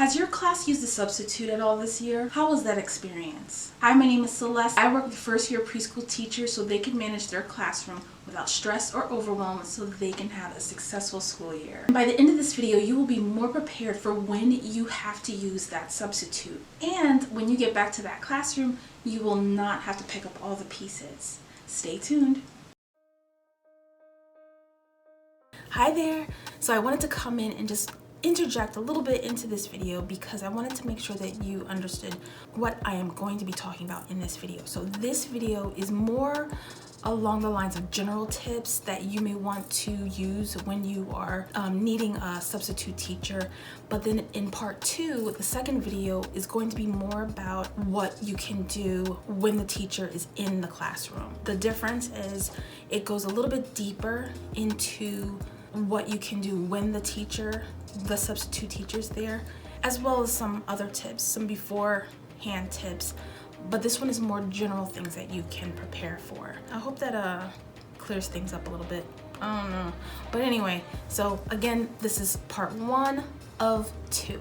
Has your class used a substitute at all this year? How was that experience? Hi, my name is Celeste. I work with first-year preschool teachers so they can manage their classroom without stress or overwhelm so they can have a successful school year. By the end of this video, you will be more prepared for when you have to use that substitute. And when you get back to that classroom, you will not have to pick up all the pieces. Stay tuned. Hi there. So I wanted to come in and just interject a little bit into this video because I wanted to make sure that you understood what I am going to be talking about in this video. So this video is more along the lines of general tips that you may want to use when you are needing a substitute teacher. But then in part 2, the second video is going to be more about what you can do when the teacher is in the classroom. The difference is it goes a little bit deeper into what you can do when the substitute teacher's there, as well as some other tips, some beforehand tips. But this one is more general things that you can prepare for. I hope that clears things up a little bit. I don't know. But anyway, so again, this is part 1 of 2.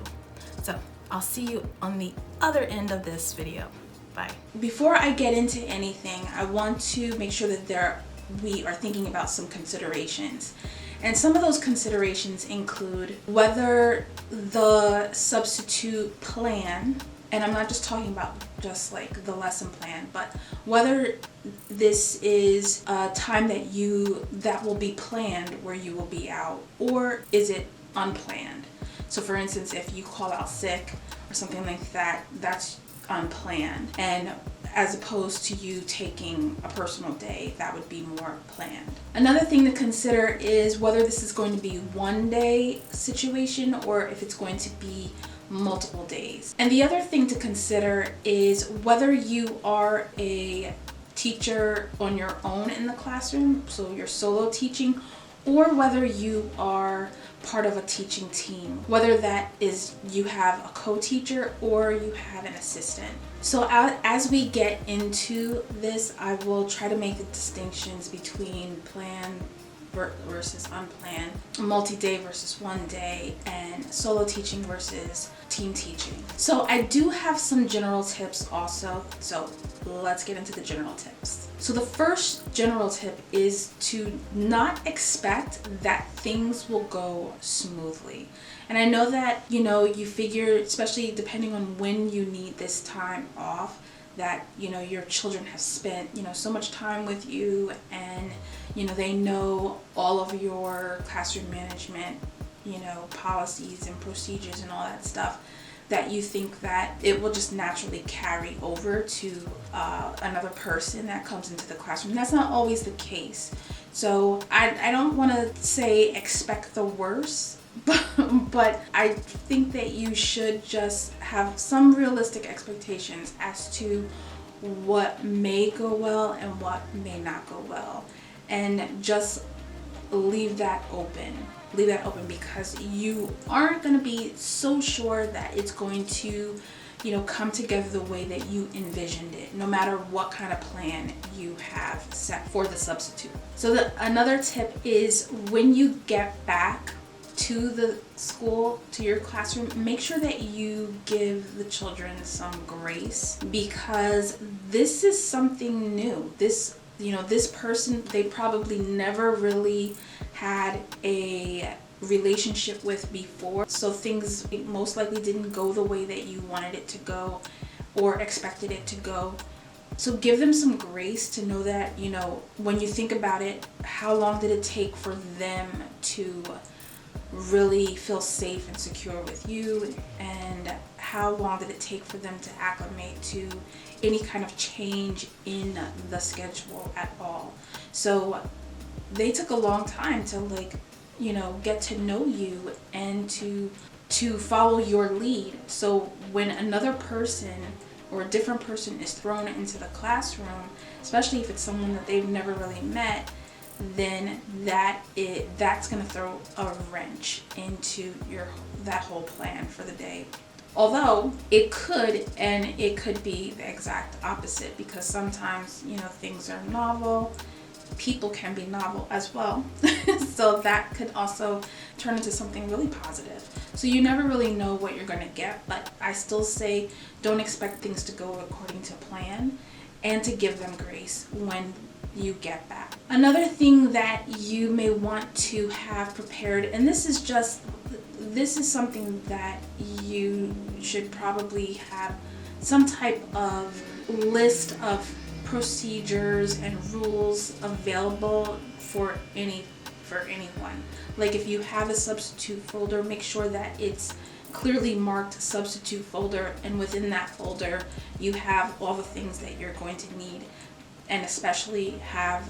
So I'll see you on the other end of this video. Bye. Before I get into anything, I want to make sure that we are thinking about some considerations. And some of those considerations include whether the substitute plan, and I'm not just talking about just like the lesson plan, but whether this is a time that will be planned where you will be out, or is it unplanned? So for instance, if you call out sick or something like that, that's unplanned. And as opposed to you taking a personal day, that would be more planned. Another thing to consider is whether this is going to be one day situation or if it's going to be multiple days. And the other thing to consider is whether you are a teacher on your own in the classroom, so you're solo teaching, or whether you are part of a teaching team, whether that is you have a co-teacher or you have an assistant. So as we get into this, I will try to make the distinctions between planned versus unplanned, multi-day versus one day, and solo teaching versus team teaching. So I do have some general tips also, so let's get into the general tips. So the first general tip is to not expect that things will go smoothly. And I know that, you figure, especially depending on when you need this time off, that, your children have spent, so much time with you, and, they know all of your classroom management, policies and procedures and all that stuff, that you think that it will just naturally carry over to another person that comes into the classroom. That's not always the case. So I don't want to say expect the worst, but I think that you should just have some realistic expectations as to what may go well and what may not go well, and just leave that open because you aren't going to be so sure that it's going to come together the way that you envisioned it, no matter what kind of plan you have set for the substitute. So another tip is when you get back to the school, to your classroom, make sure that you give the children some grace, because this is something new. This person, they probably never really had a relationship with before, so things most likely didn't go the way that you wanted it to go or expected it to go. So give them some grace to know that, when you think about it, how long did it take for them to really feel safe and secure with you, and how long did it take for them to acclimate to any kind of change in the schedule at all. So they took a long time to get to know you and to follow your lead. So when another person or a different person is thrown into the classroom, especially if it's someone that they've never really met, then that's going to throw a wrench into that whole plan for the day. Although it could be the exact opposite, because sometimes things are novel people can be novel as well. So that could also turn into something really positive. So you never really know what you're going to get, but I still say don't expect things to go according to plan, and to give them grace when you get back. Another thing that you may want to have prepared, and this is something that you should probably have some type of list of procedures and rules available for anyone. Like if you have a substitute folder, make sure that it's clearly marked substitute folder, and within that folder you have all the things that you're going to need, and especially have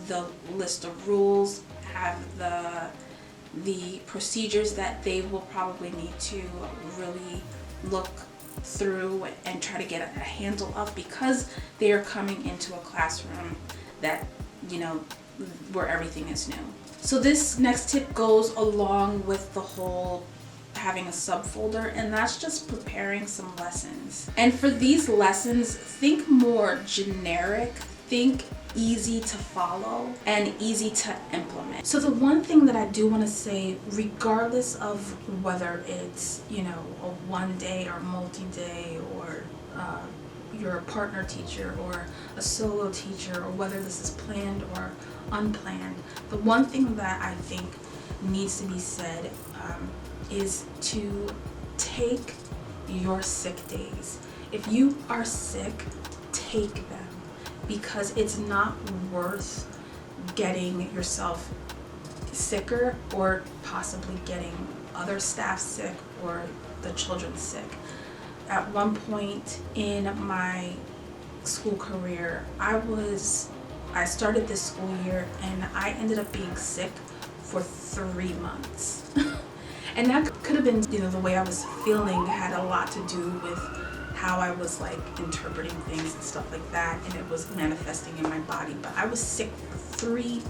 the list of rules, have the procedures that they will probably need to really look through and try to get a handle of, because they are coming into a classroom that, you know, where everything is new. So this next tip goes along with the whole having a subfolder, and that's just preparing some lessons. And for these lessons, think more generic, think easy to follow and easy to implement. So the one thing that I do want to say, regardless of whether it's, you know, a one day or multi-day, or you're a partner teacher or a solo teacher, or whether this is planned or unplanned, the one thing that I think needs to be said is to take your sick days. If you are sick, take them, because it's not worth getting yourself sicker or possibly getting other staff sick or the children sick. At one point in my school career, I started this school year and I ended up being sick for 3 months. And that could have been, you know, the way I was feeling had a lot to do with how I was like interpreting things and stuff like that, and it was manifesting in my body. But I was sick for 3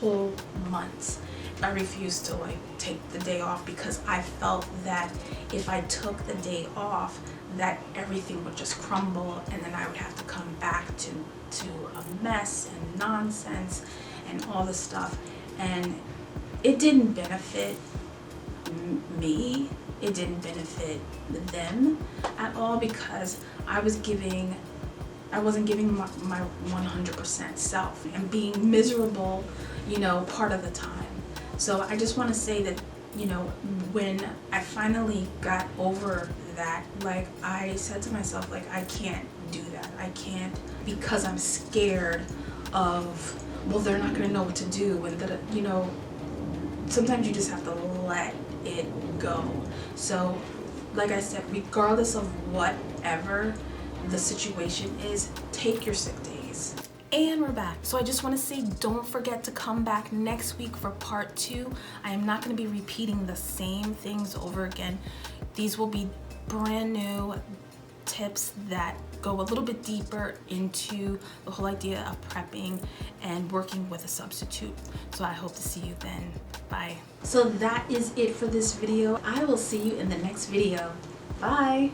whole months. I refused to like take the day off, because I felt that if I took the day off, that everything would just crumble, and then I would have to come back to a mess and nonsense and all this stuff. And it didn't benefit me, it didn't benefit them at all, because I wasn't giving my 100% self and being miserable, you know, part of the time. So I just want to say that, you know, when I finally got over that, like, I said to myself, like, I can't do that. I can't, because I'm scared of, well, they're not going to know what to do, and that, you know, sometimes you just have to let it go. So like I said, regardless of whatever the situation is, take your sick days. And we're back. So I just want to say, don't forget to come back next week for part 2. I am not going to be repeating the same things over again. These will be brand new tips that go a little bit deeper into the whole idea of prepping and working with a substitute. So I hope to see you then. Bye. So that is it for this video. I will see you in the next video. Bye.